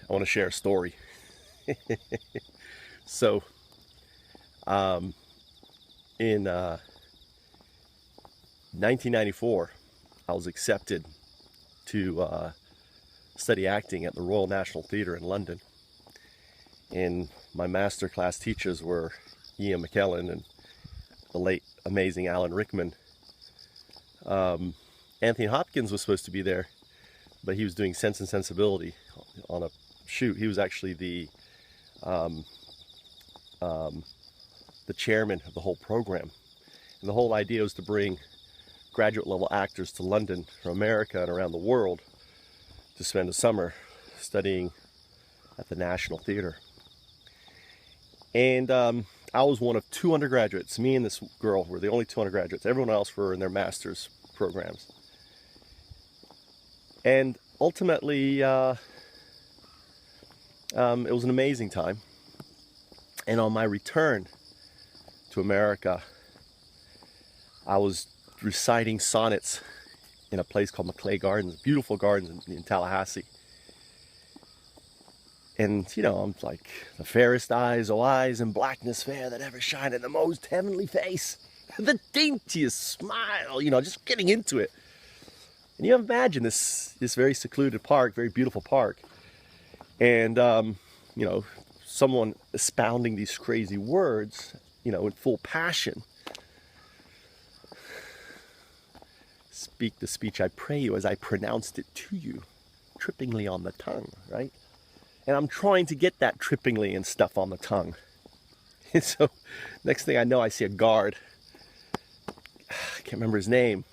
I want to share a story. So, in 1994, I was accepted to study acting at the Royal National Theatre in London. And my master class teachers were Ian McKellen and the late amazing Alan Rickman. Anthony Hopkins was supposed to be there, but he was doing Sense and Sensibility on a shoot. He was actually the chairman of the whole program. And the whole idea was to bring graduate level actors to London from America and around the world to spend a summer studying at the National Theatre. And I was one of 2 undergraduates. Me and this girl were the only 2 undergraduates. Everyone else were in their master's programs. And ultimately, it was an amazing time. And on my return to America, I was reciting sonnets in a place called Maclay Gardens, beautiful gardens in Tallahassee. And, you know, I'm like, the fairest eyes, oh eyes in blackness fair that ever shine in the most heavenly face. The daintiest smile, you know, just getting into it. And you imagine this very secluded park, very beautiful park. And, you know, someone expounding these crazy words, you know, in full passion. Speak the speech I pray you as I pronounced it to you, trippingly on the tongue, right? And I'm trying to get that trippingly and stuff on the tongue. And so next thing I know, I see a guard. I can't remember his name.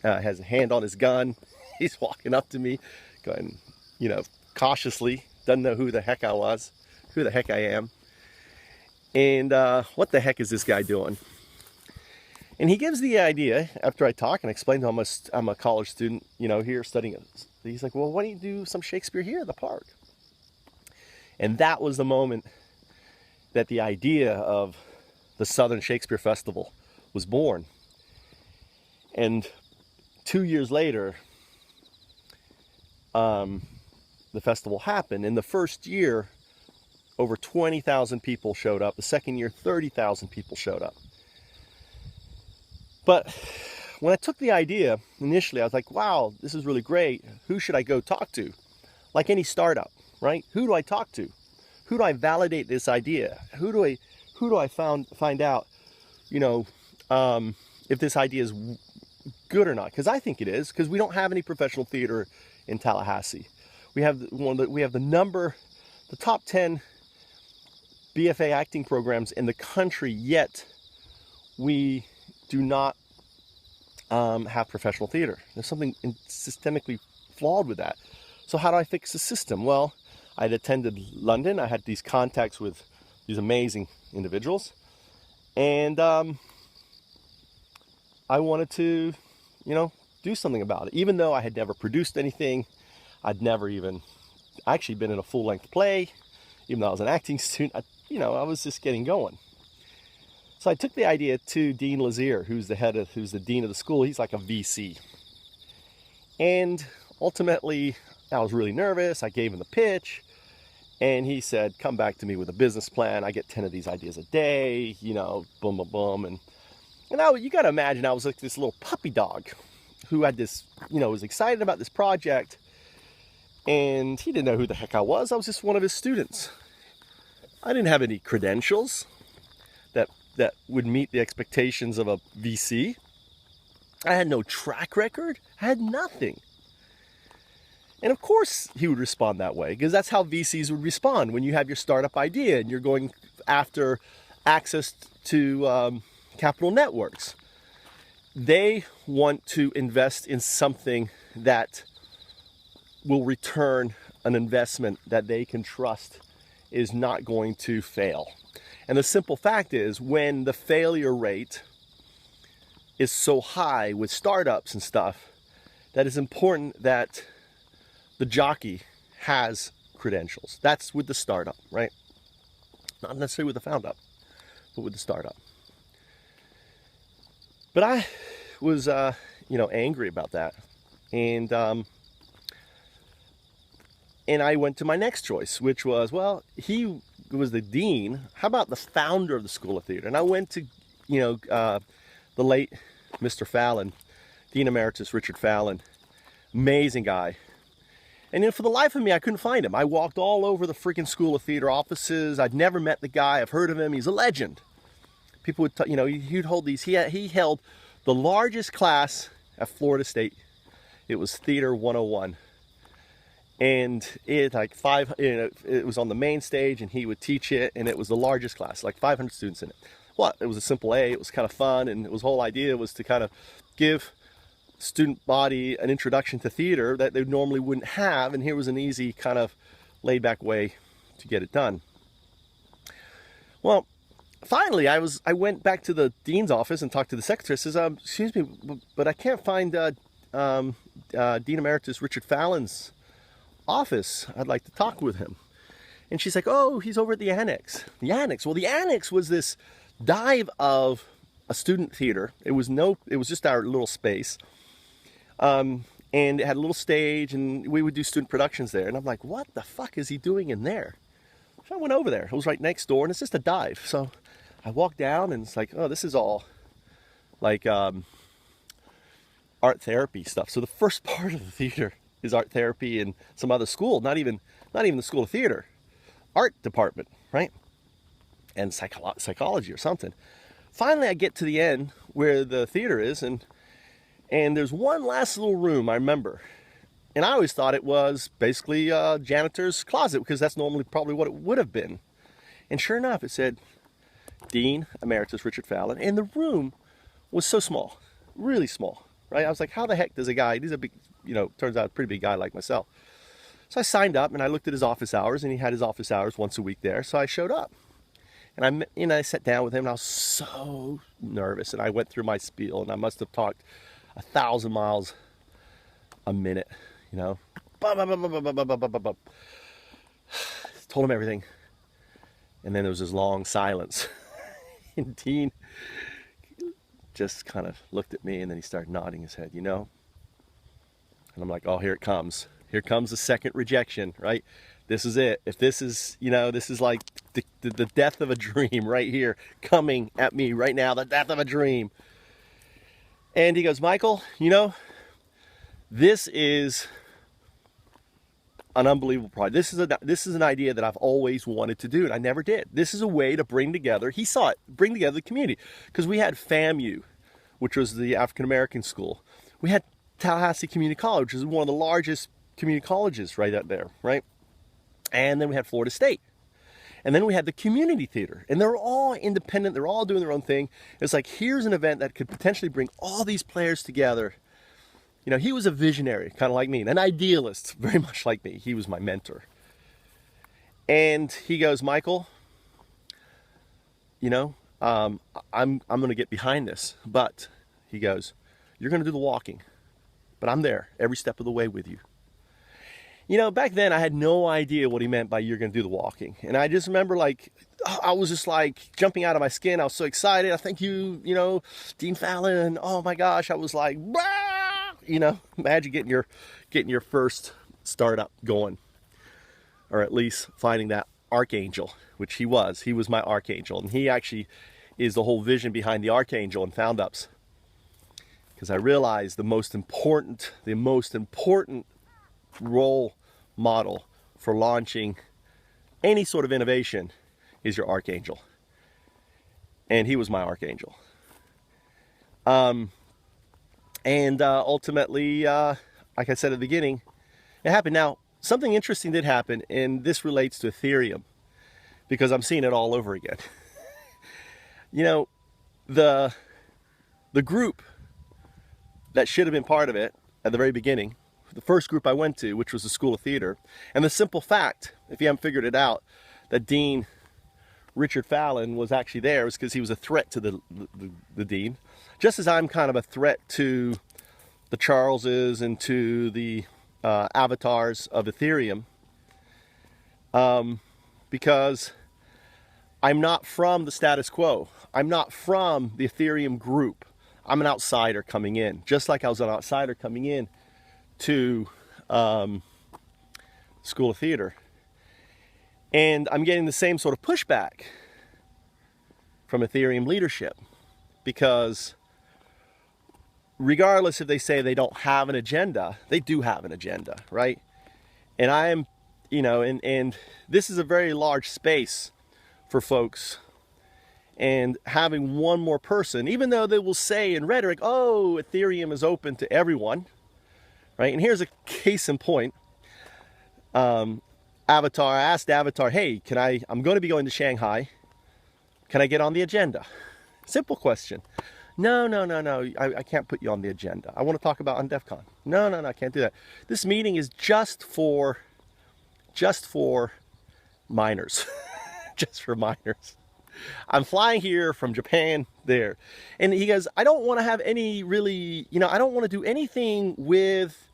Has a hand on his gun. He's walking up to me, going, you know, cautiously. Doesn't know who the heck I was, who the heck I am. And what the heck is this guy doing? And he gives the idea, after I talk and explain to him I'm a college student, you know, here studying. He's like, well, why don't you do some Shakespeare here at the park? And that was the moment that the idea of the Southern Shakespeare Festival was born. And 2 years later, the festival happened. In the first year, over 20,000 people showed up. The second year, 30,000 people showed up. But when I took the idea, initially, I was like, wow, this is really great. Who should I go talk to? Like any startup, right? Who do I talk to? Who do I validate this idea? Who do I find out, you know, if this idea is good or not? Because I think it is, because we don't have any professional theater in Tallahassee. We have the top 10 BFA acting programs in the country, yet we do not have professional theater. There's something systemically flawed with that. So how do I fix the system? Well, I'd attended London. I had these contacts with these amazing individuals. And I wanted to, you know, do something about it. Even though I had never produced anything, I'd never even actually been in a full-length play. Even though I was an acting student, I was just getting going. So I took the idea to Dean Lazier, who's the dean of the school. He's like a VC. And ultimately, I was really nervous. I gave him the pitch, and he said, come back to me with a business plan. I get 10 of these ideas a day, you know, boom, boom, boom. And you got to imagine, I was like this little puppy dog who had this, you know, was excited about this project, and he didn't know who the heck I was. I was just one of his students. I didn't have any credentials that would meet the expectations of a VC. I had no track record. I had nothing. And of course he would respond that way, because that's how VCs would respond when you have your startup idea and you're going after access to capital networks. They want to invest in something that will return an investment that they can trust is not going to fail. And the simple fact is, when the failure rate is so high with startups and stuff, that it's important that the jockey has credentials. That's with the startup, right? Not necessarily with the found up, but with the startup. But I was, angry about that. And And I went to my next choice, which was, well, he was the dean. How about the founder of the School of Theater? And I went to, the late Mr. Fallan, Dean Emeritus Richard Fallan. Amazing guy. And then for the life of me, I couldn't find him. I walked all over the freaking School of Theater offices. I'd never met the guy. I've heard of him. He's a legend. People would, he'd hold these. He held the largest class at Florida State. It was Theater 101. And it was on the main stage, and he would teach it, and it was the largest class, like 500 students in it. Well, it was a simple A. It was kind of fun, and the whole idea was to kind of give student body an introduction to theater that they normally wouldn't have, and here was an easy kind of laid-back way to get it done. Well, finally, I went back to the dean's office and talked to the secretary. Says, "Excuse me, but I can't find Dean Emeritus Richard Fallan's office. I'd like to talk with him." And she's like, "Oh, he's over at the annex." The annex. Well, the annex was this dive of a student theater. It was just our little space. And it had a little stage, and we would do student productions there. And I'm like, what the fuck is he doing in there? So I went over there. It was right next door, and it's just a dive. So I walked down, and it's like, oh, this is all like art therapy stuff. So the first part of the theater is art therapy and some other school, not even the School of Theater, art department, right? And psychology or something. Finally, I get to the end where the theater is, and there's one last little room I remember. And I always thought it was basically a janitor's closet, because that's normally probably what it would have been. And sure enough, it said Dean Emeritus Richard Fallan, and the room was so small, really small, right? I was like, how the heck does a guy, he's a big, turns out a pretty big guy like myself. So I signed up, and I looked at his office hours, and he had his office hours once a week there. So I showed up, and I sat down with him, and I was so nervous, and I went through my spiel, and I must have talked 1,000 miles a minute, Told him everything. And then there was this long silence. And Dean just kind of looked at me, and then he started nodding his head, And I'm like, oh, here it comes. Here comes the second rejection, right? This is it. If this is, this is like the death of a dream right here, coming at me right now, the death of a dream. And he goes, Michael, this is an unbelievable project. This is an idea that I've always wanted to do, and I never did. This is a way to bring together, he saw it, bring together the community. Because we had FAMU, which was the African American school. We had Tallahassee Community College, which is one of the largest community colleges right out there, right? And then we had Florida State. And then we had the community theater. And they're all independent. They're all doing their own thing. It's like, here's an event that could potentially bring all these players together. He was a visionary, kind of like me, an idealist, very much like me. He was my mentor. And he goes, Michael, I'm going to get behind this. But, he goes, you're going to do the walking. But I'm there every step of the way with you. Back then I had no idea what he meant by you're going to do the walking. And I just remember I was just jumping out of my skin. I was so excited. I thank you, Dean Fallan. Oh my gosh. I was like, bah! Imagine getting your first startup going, or at least finding that archangel, which he was. He was my archangel. And he actually is the whole vision behind the archangel and found ups. Because I realized the most important role model for launching any sort of innovation is your archangel. And he was my archangel. Ultimately, like I said at the beginning, it happened. Now, something interesting did happen, and this relates to Ethereum, because I'm seeing it all over again. The group that should have been part of it at the very beginning, the first group I went to, which was the School of Theater, and the simple fact, if you haven't figured it out, that Dean Richard Fallan was actually there, was because he was a threat to the dean, just as I'm kind of a threat to the Charleses and to the avatars of Ethereum, because I'm not from the status quo. I'm not from the Ethereum group. I'm an outsider coming in, just like I was an outsider coming in to School of Theater. And I'm getting the same sort of pushback from Ethereum leadership, because regardless if they say they don't have an agenda, they do have an agenda, right? And I am, and this is a very large space for folks. And having one more person, even though they will say in rhetoric, oh, Ethereum is open to everyone, right? And here's a case in point. Avatar, I asked Avatar, hey, I'm going to be going to Shanghai. Can I get on the agenda? Simple question. No, I can't put you on the agenda. I want to talk about on DEF CON. No, I can't do that. This meeting is just for minors. Just for minors. I'm flying here from Japan there. And he goes, I don't want to have any really, I don't want to do anything with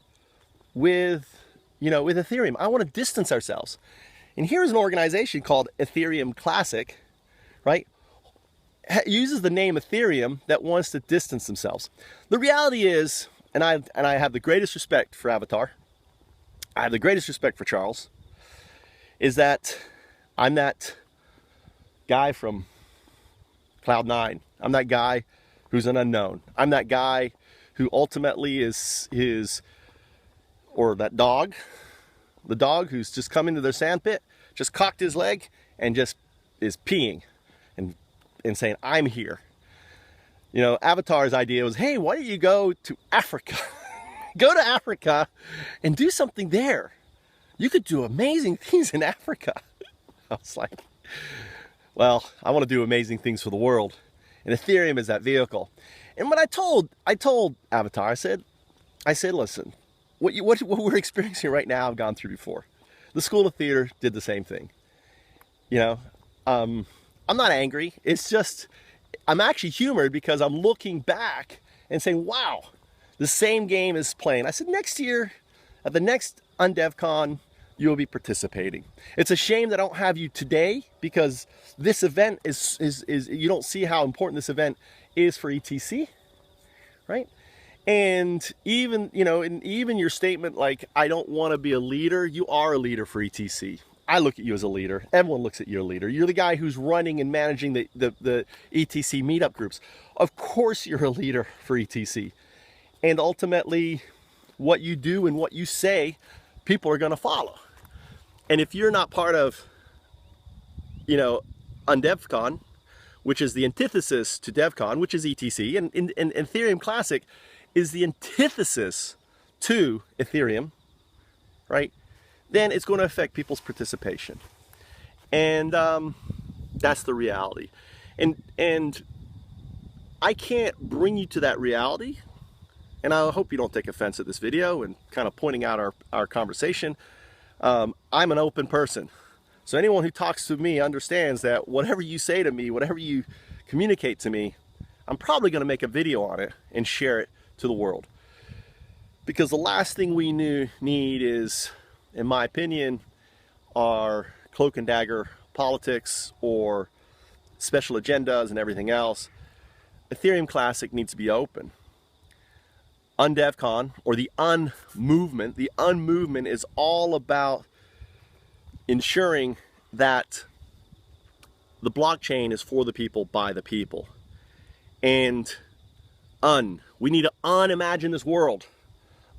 Ethereum. I want to distance ourselves. And here's an organization called Ethereum Classic, right? Uses the name Ethereum that wants to distance themselves. The reality is, and I have the greatest respect for Avatar, I have the greatest respect for Charles, is that I'm that guy from Cloud9. I'm that guy who's an unknown. I'm that guy who ultimately or that dog, the dog who's just come into their sandpit, just cocked his leg and just is peeing and saying, I'm here. Avatar's idea was, hey, why don't you go to Africa? Go to Africa and do something there. You could do amazing things in Africa. I was like, well, I want to do amazing things for the world, and Ethereum is that vehicle. And when I told Avatar, I said, listen, what we're experiencing right now, I've gone through before. The School of Theater did the same thing. I'm not angry. It's just, I'm actually humored because I'm looking back and saying, wow, the same game is playing. I said, next year, at the next UnDevCon, you'll be participating. It's a shame that I don't have you today, because this event is you don't see how important this event is for ETC, right? And even your statement like, I don't want to be a leader, you are a leader for ETC. I look at you as a leader. Everyone looks at you as a leader. You're the guy who's running and managing the ETC meetup groups. Of course you're a leader for ETC. And ultimately, what you do and what you say, people are going to follow. And if you're not part of, UnDevCon, which is the antithesis to DevCon, which is ETC, and Ethereum Classic is the antithesis to Ethereum, right? Then it's going to affect people's participation. And that's the reality. And I can't bring you to that reality. And I hope you don't take offense at this video and kind of pointing out our conversation. I'm an open person. So anyone who talks to me understands that whatever you say to me, whatever you communicate to me, I'm probably going to make a video on it and share it to the world. Because the last thing we need is, in my opinion, are cloak and dagger politics or special agendas and everything else. Ethereum Classic needs to be open. UnDevCon, or the movement is all about ensuring that the blockchain is for the people, by the people. And we need to unimagine this world.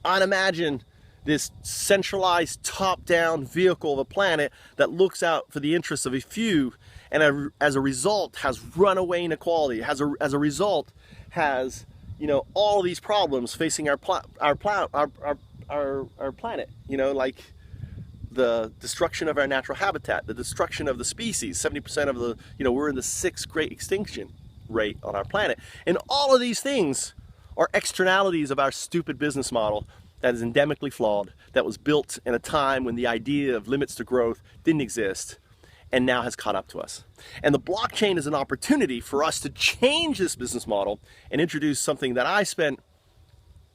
Unimagine this centralized top-down vehicle of a planet that looks out for the interests of a few, and as a result has runaway inequality, as a result has all these problems facing our planet, like the destruction of our natural habitat, the destruction of the species. 70% of the, we're in the 6th great extinction rate on our planet. And all of these things are externalities of our stupid business model that is endemically flawed, that was built in a time when the idea of limits to growth didn't exist, and now has caught up to us. And the blockchain is an opportunity for us to change this business model and introduce something that I spent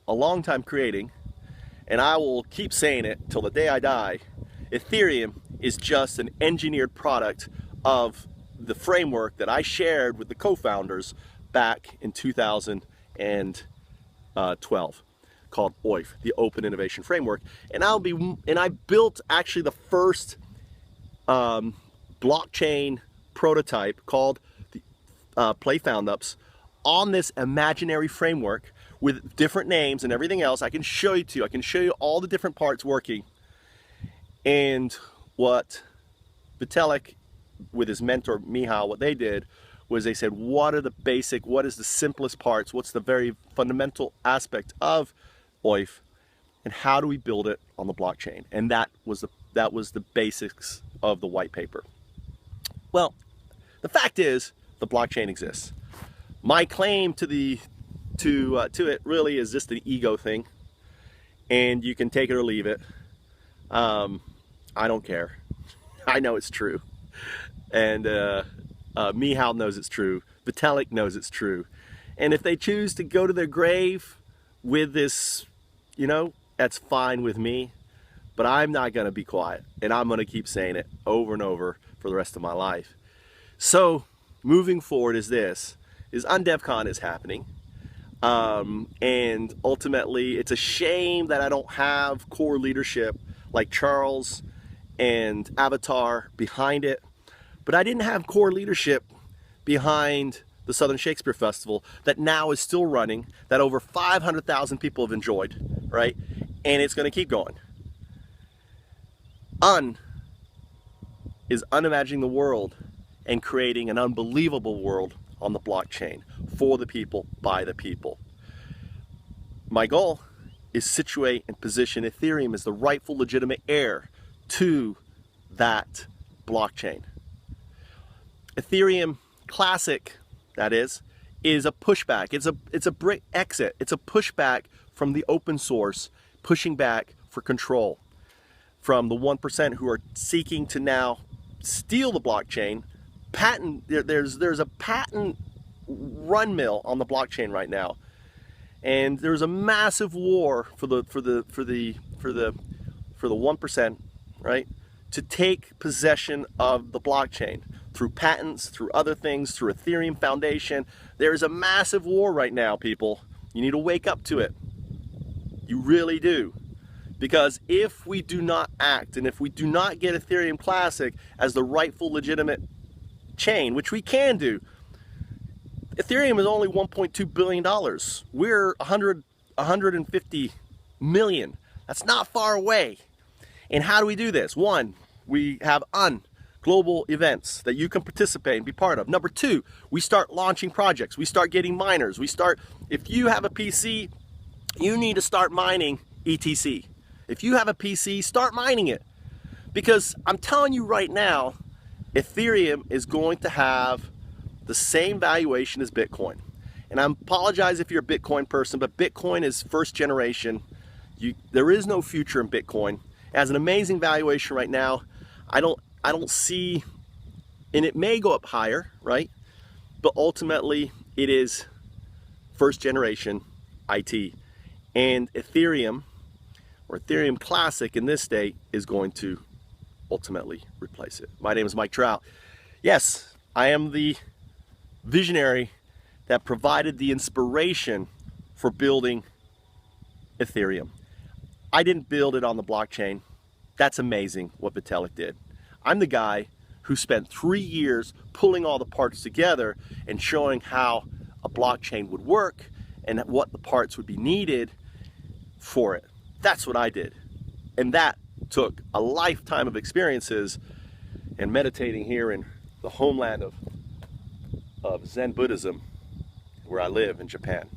a long time creating, and I will keep saying it till the day I die. Ethereum is just an engineered product of the framework that I shared with the co-founders back in 2012. called OIF, the Open Innovation Framework. And I built actually the first blockchain prototype called the Play Found Ups on this imaginary framework with different names and everything else. I can show you I can show you all the different parts working. And what Vitalik with his mentor Michal, what they did was they said, what are the basic, what is the simplest parts, what's the very fundamental aspect of OIF, and how do we build it on the blockchain? And that was the basics of the white paper. Well, the fact is the blockchain exists. My claim to it really is just an ego thing, and you can take it or leave it. I don't care. I know it's true, and Michal knows it's true. Vitalik knows it's true. And if they choose to go to their grave with this, you know, that's fine with me. But I'm not going to be quiet. And I'm going to keep saying it over and over for the rest of my life. So moving forward is UnDevCon is happening. And ultimately, it's a shame that I don't have core leadership like Charles and Avatar behind it. But I didn't have core leadership behind the Southern Shakespeare Festival that now is still running, that over 500,000 people have enjoyed, right? And it's going to keep going. Is unimagining the world and creating an unbelievable world on the blockchain for the people, by the people. My goal is situate and position Ethereum as the rightful, legitimate heir to that blockchain. Ethereum Classic, that is a pushback. It's a brick exit. It's a pushback from the open source, pushing back for control from the 1% who are seeking to now steal the blockchain. There's a patent run mill on the blockchain right now, and there's a massive war for the 1%, right, to take possession of the blockchain through patents, through other things, through Ethereum Foundation. There's a massive war right now, people. You need to wake up to it. You really do. Because if we do not act, and if we do not get Ethereum Classic as the rightful, legitimate chain, which we can do, Ethereum is only $1.2 billion. We're 150 million. That's not far away. And how do we do this? One, we have global events that you can participate and be part of. Number two, we start launching projects. We start getting miners. If you have a PC, you need to start mining ETC. If you have a PC, start mining it. Because I'm telling you right now, Ethereum is going to have the same valuation as Bitcoin. And I apologize if you're a Bitcoin person, but Bitcoin is first generation. There is no future in Bitcoin. It has an amazing valuation right now. I don't see, and it may go up higher, right? But ultimately, it is first generation IT. And Ethereum, or Ethereum Classic in this state, is going to ultimately replace it. My name is Mike Trout. Yes, I am the visionary that provided the inspiration for building Ethereum. I didn't build it on the blockchain. That's amazing what Vitalik did. I'm the guy who spent 3 years pulling all the parts together and showing how a blockchain would work and what the parts would be needed for it. That's what I did. And that took a lifetime of experiences and meditating here in the homeland of Zen Buddhism, where I live in Japan.